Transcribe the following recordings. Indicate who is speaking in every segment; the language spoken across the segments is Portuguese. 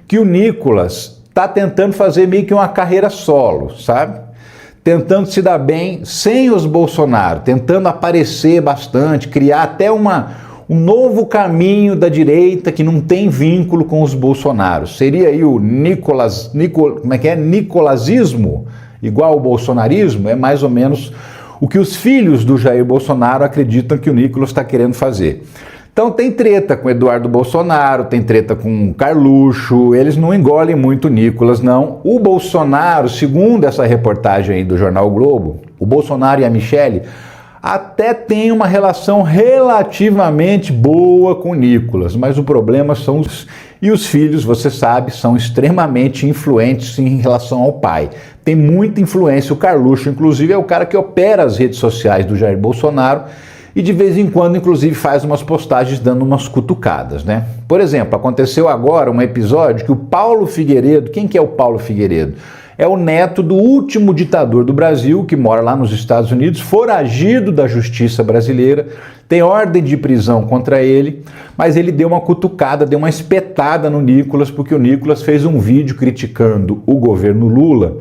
Speaker 1: que o Nicolas está tentando fazer meio que uma carreira solo, sabe? Tentando se dar bem sem os Bolsonaro, tentando aparecer bastante, criar até um novo caminho da direita que não tem vínculo com os Bolsonaros. Seria aí o nicolasismo, igual ao bolsonarismo? É mais ou menos o que os filhos do Jair Bolsonaro acreditam que o Nicolas está querendo fazer. Então tem treta com Eduardo Bolsonaro, tem treta com Carluxo, eles não engolem muito o Nicolas, não. O Bolsonaro, segundo essa reportagem aí do Jornal Globo, o Bolsonaro e a Michelle até têm uma relação relativamente boa com o Nicolas, mas o problema são os filhos, você sabe, são extremamente influentes em relação ao pai. Tem muita influência, o Carluxo, inclusive, é o cara que opera as redes sociais do Jair Bolsonaro, e de vez em quando, inclusive, faz umas postagens dando umas cutucadas, né? Por exemplo, aconteceu agora um episódio que o Paulo Figueiredo, quem que é o Paulo Figueiredo? É o neto do último ditador do Brasil, que mora lá nos Estados Unidos, foragido da justiça brasileira, tem ordem de prisão contra ele, mas ele deu uma cutucada, deu uma espetada no Nicolas, porque o Nicolas fez um vídeo criticando o governo Lula,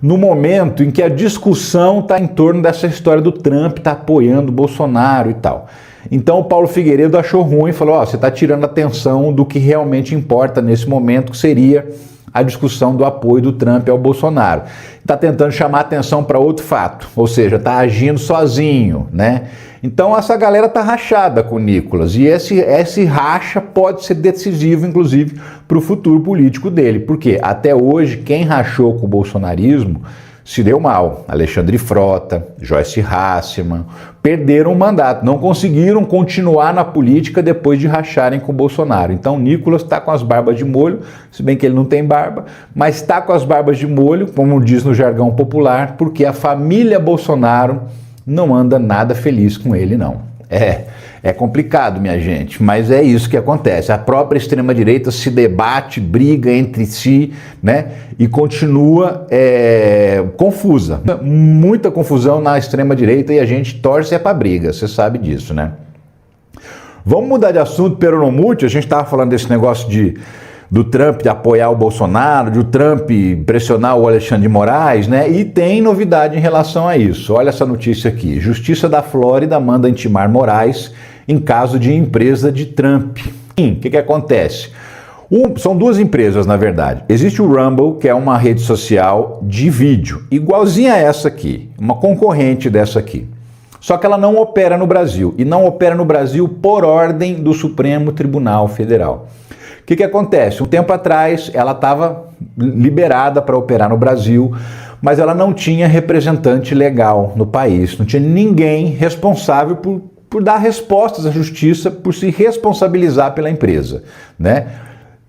Speaker 1: no momento em que a discussão está em torno dessa história do Trump, está apoiando o Bolsonaro e tal. Então o Paulo Figueiredo achou ruim e falou, ó, você está tirando a atenção do que realmente importa nesse momento, que seria a discussão do apoio do Trump ao Bolsonaro. Está tentando chamar atenção para outro fato, ou seja, está agindo sozinho, né? Então essa galera está rachada com o Nicolas, e esse racha pode ser decisivo, inclusive, para o futuro político dele, porque até hoje quem rachou com o bolsonarismo se deu mal. Alexandre Frota, Joyce Hasselmann, perderam o mandato, não conseguiram continuar na política depois de racharem com o Bolsonaro. Então o Nicolas está com as barbas de molho, se bem que ele não tem barba, mas está com as barbas de molho, como diz no jargão popular, porque a família Bolsonaro não anda nada feliz com ele, não. É complicado, minha gente, mas é isso que acontece. A própria extrema-direita se debate, briga entre si, né? E continua confusa. Muita confusão na extrema-direita e a gente torce para briga, você sabe disso, né? Vamos mudar de assunto, peronomútil. A gente estava falando desse negócio do Trump apoiar o Bolsonaro, do Trump pressionar o Alexandre de Moraes, né? E tem novidade em relação a isso. Olha essa notícia aqui. Justiça da Flórida manda intimar Moraes em caso de empresa de Trump. O que acontece? São duas empresas, na verdade. Existe o Rumble, que é uma rede social de vídeo, igualzinha a essa aqui, uma concorrente dessa aqui. Só que ela não opera no Brasil, e não opera no Brasil por ordem do Supremo Tribunal Federal. O que acontece? Um tempo atrás ela estava liberada para operar no Brasil, mas ela não tinha representante legal no país, não tinha ninguém responsável por dar respostas à justiça, por se responsabilizar pela empresa, né?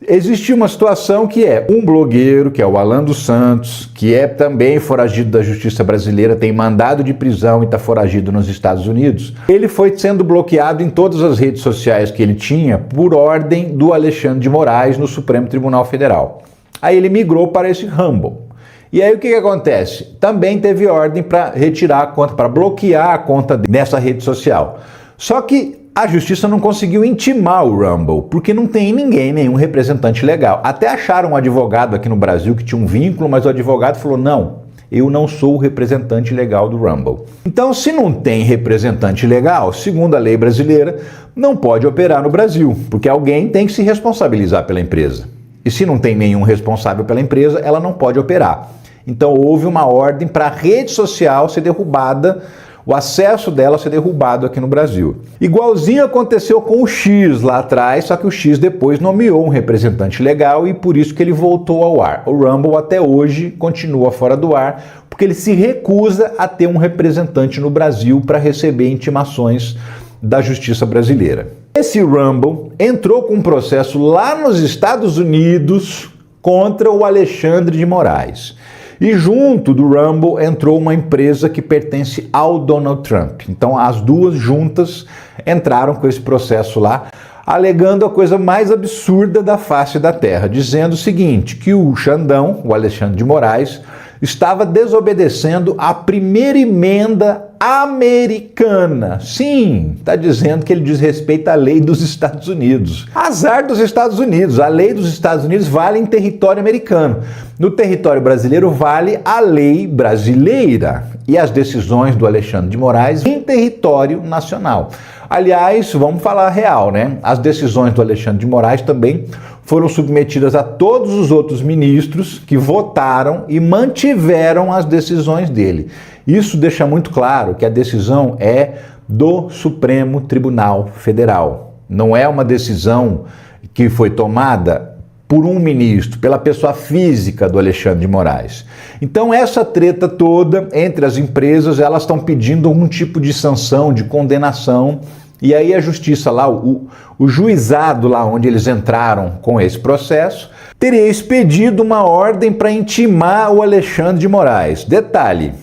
Speaker 1: Existe uma situação que é um blogueiro, que é o Alan dos Santos, que é também foragido da justiça brasileira, tem mandado de prisão e está foragido nos Estados Unidos. Ele foi sendo bloqueado em todas as redes sociais que ele tinha por ordem do Alexandre de Moraes no Supremo Tribunal Federal. Aí ele migrou para esse Rumble. E aí o que acontece? Também teve ordem para retirar a conta, para bloquear a conta nessa rede social. Só que a justiça não conseguiu intimar o Rumble, porque não tem nenhum representante legal. Até acharam um advogado aqui no Brasil que tinha um vínculo, mas o advogado falou, não, eu não sou o representante legal do Rumble. Então, se não tem representante legal, segundo a lei brasileira, não pode operar no Brasil, porque alguém tem que se responsabilizar pela empresa. E se não tem nenhum responsável pela empresa, ela não pode operar. Então, houve uma ordem para a rede social ser derrubada, o acesso dela ser derrubado aqui no Brasil. Igualzinho aconteceu com o X lá atrás, só que o X depois nomeou um representante legal e por isso que ele voltou ao ar. O Rumble até hoje continua fora do ar, porque ele se recusa a ter um representante no Brasil para receber intimações da justiça brasileira. Esse Rumble entrou com um processo lá nos Estados Unidos contra o Alexandre de Moraes. E junto do Rumble entrou uma empresa que pertence ao Donald Trump. Então as duas juntas entraram com esse processo lá, alegando a coisa mais absurda da face da terra, dizendo o seguinte, que o Xandão, o Alexandre de Moraes, estava desobedecendo a primeira emenda americana. Sim, está dizendo que ele diz respeito à lei dos Estados Unidos. Azar dos Estados Unidos. A lei dos Estados Unidos vale em território americano. No território brasileiro vale a lei brasileira e as decisões do Alexandre de Moraes em território nacional. Aliás, vamos falar a real, né? As decisões do Alexandre de Moraes também foram submetidas a todos os outros ministros que votaram e mantiveram as decisões dele. Isso deixa muito claro que a decisão é do Supremo Tribunal Federal. Não é uma decisão que foi tomada por um ministro, pela pessoa física do Alexandre de Moraes. Então essa treta toda entre as empresas, elas estão pedindo algum tipo de sanção, de condenação, e aí a justiça lá, o juizado lá onde eles entraram com esse processo, teria expedido uma ordem para intimar o Alexandre de Moraes. Detalhe,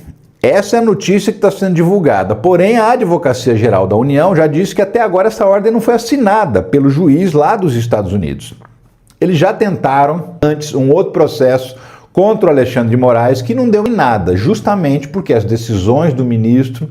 Speaker 1: essa é a notícia que está sendo divulgada, porém a Advocacia Geral da União já disse que até agora essa ordem não foi assinada pelo juiz lá dos Estados Unidos. Eles já tentaram antes um outro processo contra o Alexandre de Moraes que não deu em nada, justamente porque as decisões do ministro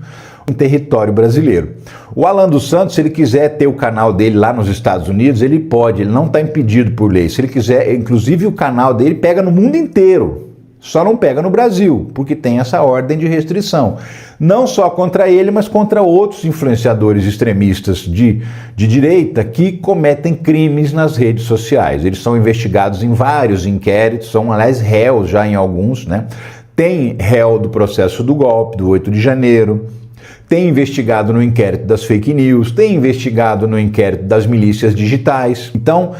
Speaker 1: em território brasileiro. O Alan dos Santos, se ele quiser ter o canal dele lá nos Estados Unidos, ele pode, ele não está impedido por lei. Se ele quiser, inclusive o canal dele pega no mundo inteiro, só não pega no Brasil, porque tem essa ordem de restrição. Não só contra ele, mas contra outros influenciadores extremistas de direita que cometem crimes nas redes sociais. Eles são investigados em vários inquéritos, são, aliás, réus já em alguns, né? Tem réu do processo do golpe, do 8 de janeiro, tem investigado no inquérito das fake news, tem investigado no inquérito das milícias digitais. Então,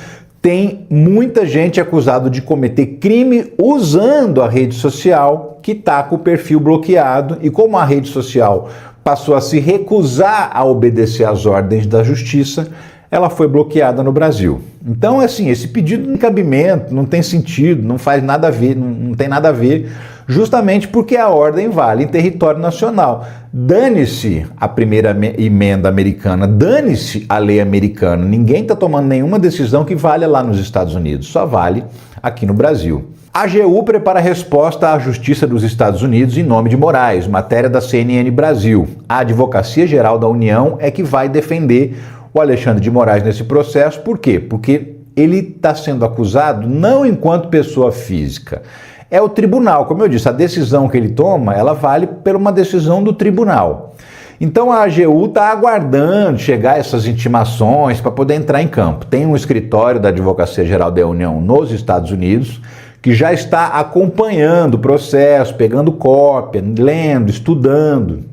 Speaker 1: tem muita gente acusada de cometer crime usando a rede social que está com o perfil bloqueado, e como a rede social passou a se recusar a obedecer às ordens da justiça, ela foi bloqueada no Brasil. Então, assim, esse pedido não tem cabimento, não tem sentido, não faz nada a ver, não tem nada a ver, justamente porque a ordem vale em território nacional. Dane-se a primeira emenda americana, dane-se a lei americana. Ninguém está tomando nenhuma decisão que valha lá nos Estados Unidos, só vale aqui no Brasil. A AGU prepara resposta à Justiça dos Estados Unidos em nome de Moraes, matéria da CNN Brasil. A Advocacia Geral da União é que vai defender o Alexandre de Moraes nesse processo. Por quê? Porque ele está sendo acusado não enquanto pessoa física. É o tribunal, como eu disse, a decisão que ele toma, ela vale por uma decisão do tribunal. Então a AGU está aguardando chegar essas intimações para poder entrar em campo. Tem um escritório da Advocacia Geral da União nos Estados Unidos que já está acompanhando o processo, pegando cópia, lendo, estudando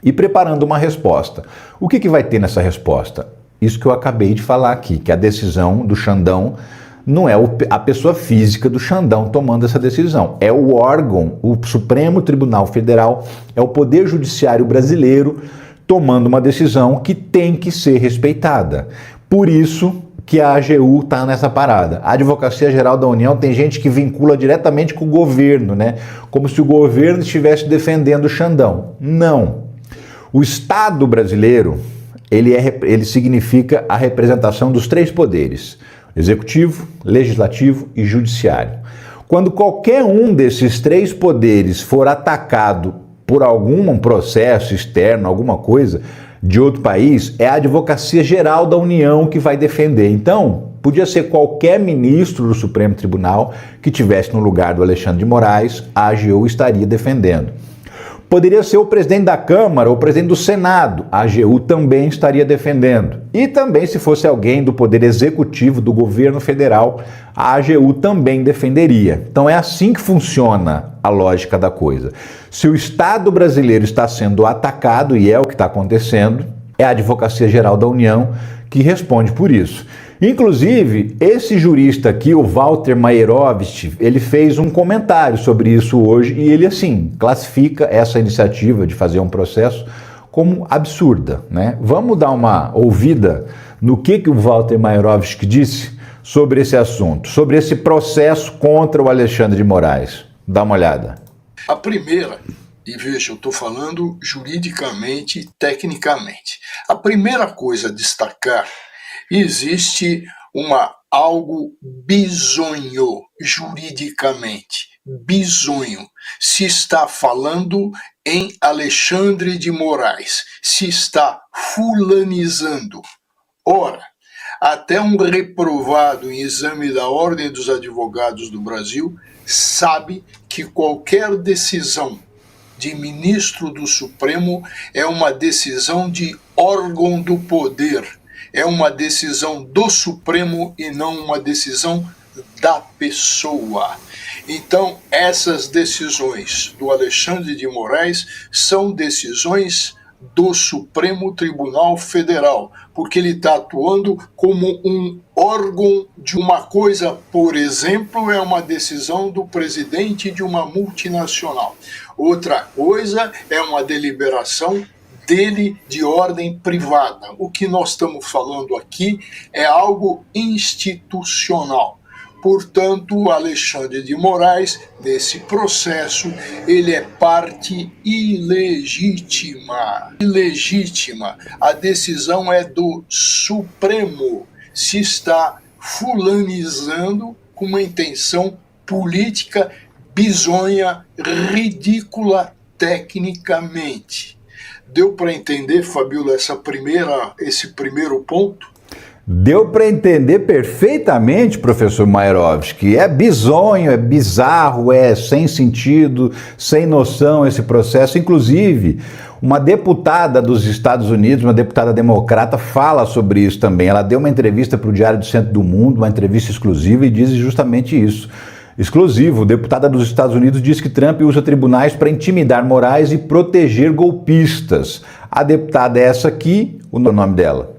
Speaker 1: e preparando uma resposta. O que vai ter nessa resposta? Isso que eu acabei de falar aqui, que a decisão do Xandão não é a pessoa física do Xandão tomando essa decisão, é o órgão, o Supremo Tribunal Federal, é o Poder Judiciário brasileiro tomando uma decisão que tem que ser respeitada. Por isso que a AGU está nessa parada. A Advocacia Geral da União tem gente que vincula diretamente com o governo, né? Como se o governo estivesse defendendo o Xandão. Não. O Estado brasileiro, ele significa a representação dos três poderes: executivo, legislativo e judiciário. Quando qualquer um desses três poderes for atacado por algum processo externo, alguma coisa de outro país, é a Advocacia Geral da União que vai defender. Então, podia ser qualquer ministro do Supremo Tribunal que estivesse no lugar do Alexandre de Moraes, a AGU estaria defendendo. Poderia ser o presidente da Câmara ou o presidente do Senado, a AGU também estaria defendendo. E também, se fosse alguém do Poder Executivo do governo federal, a AGU também defenderia. Então é assim que funciona a lógica da coisa. Se o Estado brasileiro está sendo atacado, e é o que está acontecendo, é a Advocacia Geral da União que responde por isso. Inclusive, esse jurista aqui, o Walter Maierovitch, ele fez um comentário sobre isso hoje e ele, assim, classifica essa iniciativa de fazer um processo como absurda, né? Vamos dar uma ouvida no que o Walter Maierovitch disse sobre esse assunto, sobre esse processo contra o Alexandre de Moraes. Dá uma olhada.
Speaker 2: A primeira, e veja, eu estou falando juridicamente e tecnicamente, a primeira coisa a destacar: existe algo bizonho juridicamente. Bizonho. Se está falando em Alexandre de Moraes, se está fulanizando. Ora, até um reprovado em exame da Ordem dos Advogados do Brasil sabe que qualquer decisão de ministro do Supremo é uma decisão de órgão do poder, é uma decisão do Supremo e não uma decisão da pessoa. Então, essas decisões do Alexandre de Moraes são decisões do Supremo Tribunal Federal, porque ele está atuando como um órgão de uma coisa, por exemplo, é uma decisão do presidente de uma multinacional. Outra coisa é uma deliberação dele de ordem privada. O que nós estamos falando aqui é algo institucional. Portanto, Alexandre de Moraes, nesse processo, ele é parte ilegítima. Ilegítima. A decisão é do Supremo. Se está fulanizando com uma intenção política bizonha, ridícula tecnicamente. Deu para entender, Fabíola, esse primeiro ponto?
Speaker 1: Deu para entender perfeitamente, professor Maierovski. É bizonho, é bizarro, é sem sentido, sem noção esse processo. Inclusive, uma deputada dos Estados Unidos, uma deputada democrata, fala sobre isso também. Ela deu uma entrevista para o Diário do Centro do Mundo, uma entrevista exclusiva, e diz justamente isso. Exclusivo, deputada dos Estados Unidos diz que Trump usa tribunais para intimidar Moraes e proteger golpistas. A deputada é essa aqui, o nome dela.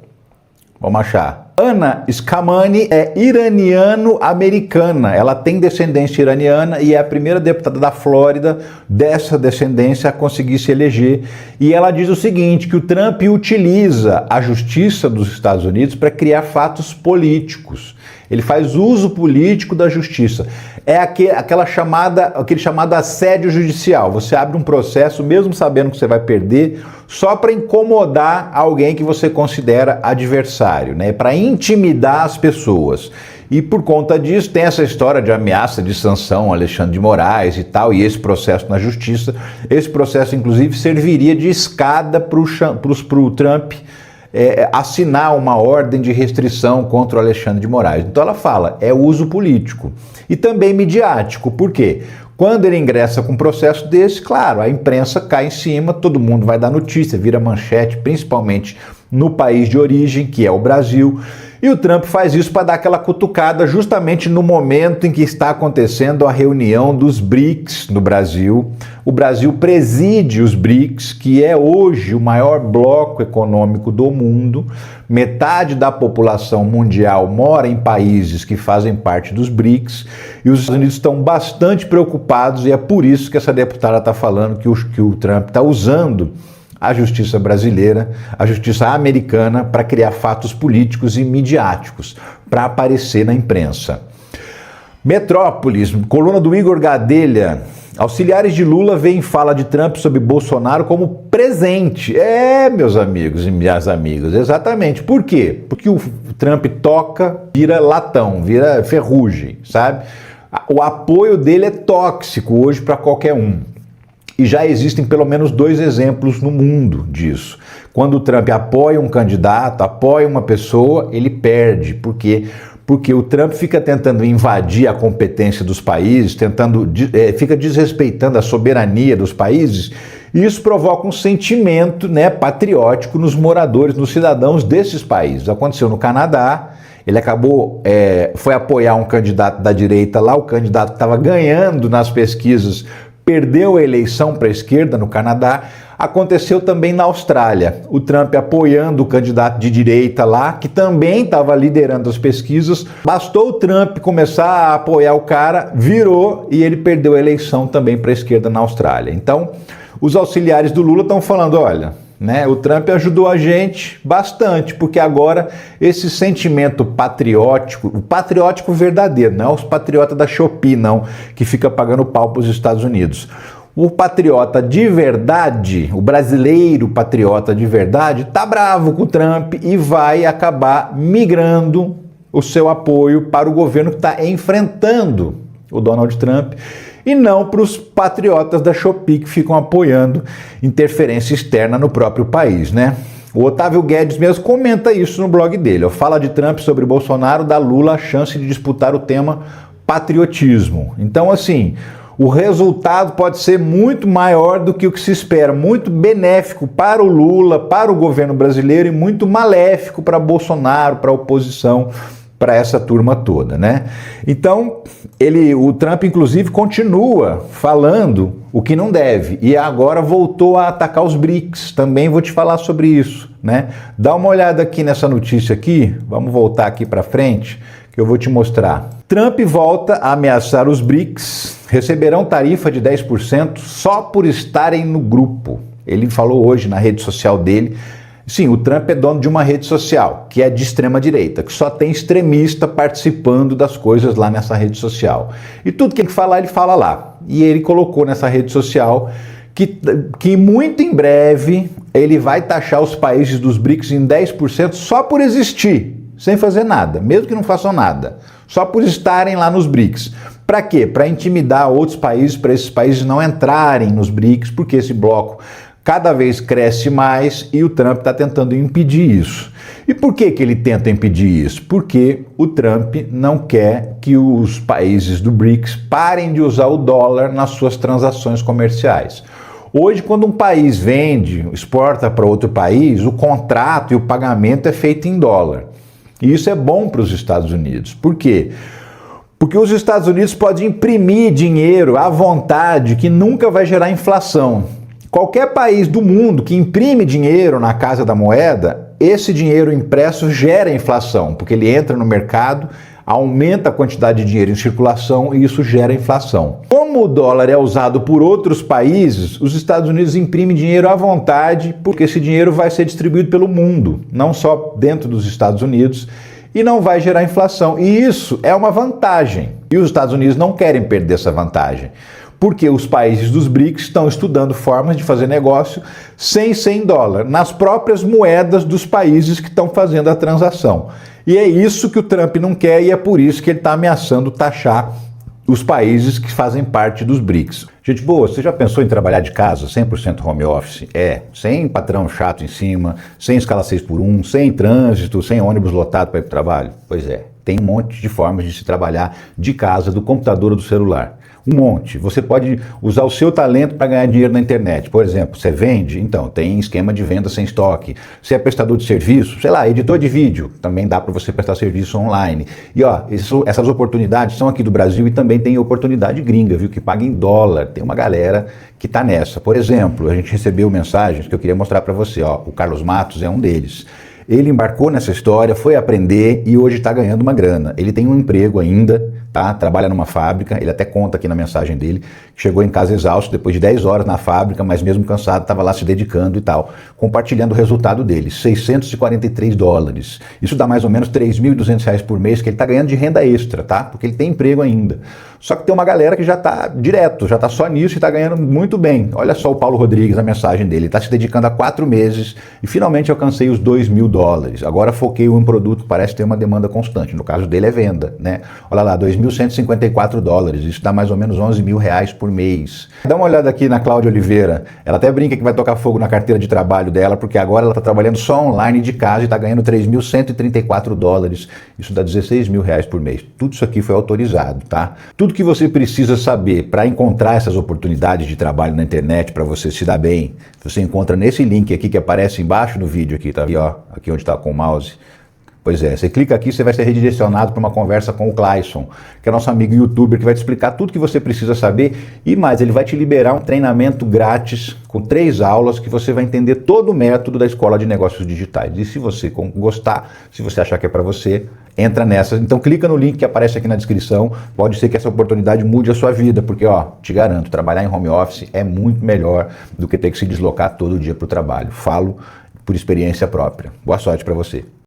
Speaker 1: Vamos achar. Ana Scamani é iraniano-americana. Ela tem descendência iraniana e é a primeira deputada da Flórida dessa descendência a conseguir se eleger. E ela diz o seguinte, que o Trump utiliza a justiça dos Estados Unidos para criar fatos políticos. Ele faz uso político da justiça. É aquele chamado assédio judicial. Você abre um processo, mesmo sabendo que você vai perder, só para incomodar alguém que você considera adversário, né? Para intimidar as pessoas. E por conta disso tem essa história de ameaça de sanção Alexandre de Moraes e tal, e esse processo na justiça. Esse processo, inclusive, serviria de escada para o Trump assinar uma ordem de restrição contra o Alexandre de Moraes. Então ela fala, é uso político e também midiático. Por quê? Quando ele ingressa com um processo desse, claro, a imprensa cai em cima, todo mundo vai dar notícia, vira manchete, principalmente no país de origem, que é o Brasil. E o Trump faz isso para dar aquela cutucada justamente no momento em que está acontecendo a reunião dos BRICS no Brasil. O Brasil preside os BRICS, que é hoje o maior bloco econômico do mundo. Metade da população mundial mora em países que fazem parte dos BRICS. E os Estados Unidos estão bastante preocupados e é por isso que essa deputada está falando que o Trump está usando a justiça brasileira, a justiça americana, para criar fatos políticos e midiáticos, para aparecer na imprensa. Metrópolis, coluna do Igor Gadelha. Auxiliares de Lula veem fala de Trump sobre Bolsonaro como presente. Meus amigos e minhas amigas, exatamente. Por quê? Porque o Trump toca, vira latão, vira ferrugem, sabe? O apoio dele é tóxico hoje para qualquer um. E já existem pelo menos 2 exemplos no mundo disso. Quando o Trump apoia um candidato, apoia uma pessoa, ele perde. Por quê? Porque o Trump fica tentando invadir a competência dos países, fica desrespeitando a soberania dos países, e isso provoca um sentimento, né, patriótico nos moradores, nos cidadãos desses países. Aconteceu no Canadá. Ele foi apoiar um candidato da direita lá, o candidato estava ganhando nas pesquisas, perdeu a eleição para a esquerda no Canadá. Aconteceu também na Austrália. O Trump apoiando o candidato de direita lá, que também estava liderando as pesquisas. Bastou o Trump começar a apoiar o cara, virou e ele perdeu a eleição também para a esquerda na Austrália. Então, os auxiliares do Lula estão falando, olha, né, o Trump ajudou a gente bastante, porque agora esse sentimento patriótico, o patriótico verdadeiro, não é os patriotas da Shopee, não, que fica pagando pau para os Estados Unidos. O patriota de verdade, o brasileiro patriota de verdade, tá bravo com o Trump e vai acabar migrando, o seu apoio para o governo que está enfrentando o Donald Trump e não para os patriotas da Shopee que ficam apoiando interferência externa no próprio país, né? O Otávio Guedes mesmo comenta isso no blog dele. Fala de Trump sobre Bolsonaro, dá Lula a chance de disputar o tema patriotismo. Então, assim, o resultado pode ser muito maior do que o que se espera, muito benéfico para o Lula, para o governo brasileiro e muito maléfico para Bolsonaro, para a oposição, para essa turma toda, né? Então, o Trump, inclusive, continua falando o que não deve e agora voltou a atacar os BRICS. Também vou te falar sobre isso, né? Dá uma olhada aqui nessa notícia aqui, vamos voltar aqui para frente, que eu vou te mostrar. Trump volta a ameaçar os BRICS, receberão tarifa de 10% só por estarem no grupo. Ele falou hoje na rede social dele. Sim, o Trump é dono de uma rede social, que é de extrema direita, que só tem extremista participando das coisas lá nessa rede social. E tudo que ele falar, ele fala lá. E ele colocou nessa rede social que muito em breve ele vai taxar os países dos BRICS em 10% só por existir, sem fazer nada, mesmo que não façam nada, só por estarem lá nos BRICS. Para quê? Para intimidar outros países, para esses países não entrarem nos BRICS, porque esse bloco cada vez cresce mais e o Trump está tentando impedir isso. E por que ele tenta impedir isso? Porque o Trump não quer que os países do BRICS parem de usar o dólar nas suas transações comerciais. Hoje, quando um país vende, exporta para outro país, o contrato e o pagamento é feito em dólar. E isso é bom para os Estados Unidos. Por quê? Porque os Estados Unidos podem imprimir dinheiro à vontade que nunca vai gerar inflação. Qualquer país do mundo que imprime dinheiro na Casa da Moeda, esse dinheiro impresso gera inflação, porque ele entra no mercado, aumenta a quantidade de dinheiro em circulação e isso gera inflação. Como o dólar é usado por outros países, os Estados Unidos imprimem dinheiro à vontade, porque esse dinheiro vai ser distribuído pelo mundo, não só dentro dos Estados Unidos, e não vai gerar inflação. E isso é uma vantagem. E os Estados Unidos não querem perder essa vantagem, porque os países dos BRICS estão estudando formas de fazer negócio sem ser em dólar, nas próprias moedas dos países que estão fazendo a transação. E é isso que o Trump não quer e é por isso que ele está ameaçando taxar os países que fazem parte dos BRICS. Gente boa, você já pensou em trabalhar de casa, 100% home office? Sem patrão chato em cima, sem escala 6x1, sem trânsito, sem ônibus lotado para ir para o trabalho? Pois é, tem um monte de formas de se trabalhar de casa, do computador ou do celular. Um monte. Você pode usar o seu talento para ganhar dinheiro na internet. Por exemplo, você vende? Então, tem esquema de venda sem estoque. Você é prestador de serviço? Sei lá, editor de vídeo. Também dá para você prestar serviço online. E ó, essas oportunidades são aqui do Brasil e também tem oportunidade gringa, viu? Que paga em dólar. Tem uma galera que está nessa. Por exemplo, a gente recebeu mensagens que eu queria mostrar para você. Ó, o Carlos Matos é um deles. Ele embarcou nessa história, foi aprender e hoje está ganhando uma grana. Ele tem um emprego ainda, tá? Trabalha numa fábrica, ele até conta aqui na mensagem dele, que chegou em casa exausto depois de 10 horas na fábrica, mas mesmo cansado, estava lá se dedicando e tal, compartilhando o resultado dele, $643. Isso dá mais ou menos R$3.200 por mês, que ele está ganhando de renda extra, tá? Porque ele tem emprego ainda. Só que tem uma galera que já está direto, já está só nisso e está ganhando muito bem. Olha só o Paulo Rodrigues, a mensagem dele, ele está se dedicando há 4 meses e finalmente alcancei os $2.000. Agora foquei em um produto que parece ter uma demanda constante. No caso dele é venda, né? Olha lá, $2.154. Isso dá mais ou menos R$11.000 por mês. Dá uma olhada aqui na Cláudia Oliveira. Ela até brinca que vai tocar fogo na carteira de trabalho dela, porque agora ela está trabalhando só online de casa e está ganhando $3.134. Isso dá R$16.000 por mês. Tudo isso aqui foi autorizado, tá? Tudo que você precisa saber para encontrar essas oportunidades de trabalho na internet, para você se dar bem, você encontra nesse link aqui que aparece embaixo do vídeo aqui, tá? Aqui, ó, aqui onde está com o mouse. Pois é, você clica aqui, você vai ser redirecionado para uma conversa com o Clayson, que é nosso amigo youtuber, que vai te explicar tudo que você precisa saber e mais, ele vai te liberar um treinamento grátis com 3 aulas que você vai entender todo o método da Escola de Negócios Digitais. E se você gostar, se você achar que é para você, entra nessa. Então clica no link que aparece aqui na descrição, pode ser que essa oportunidade mude a sua vida, porque ó, te garanto, trabalhar em home office é muito melhor do que ter que se deslocar todo dia para o trabalho. Falo por experiência própria. Boa sorte para você.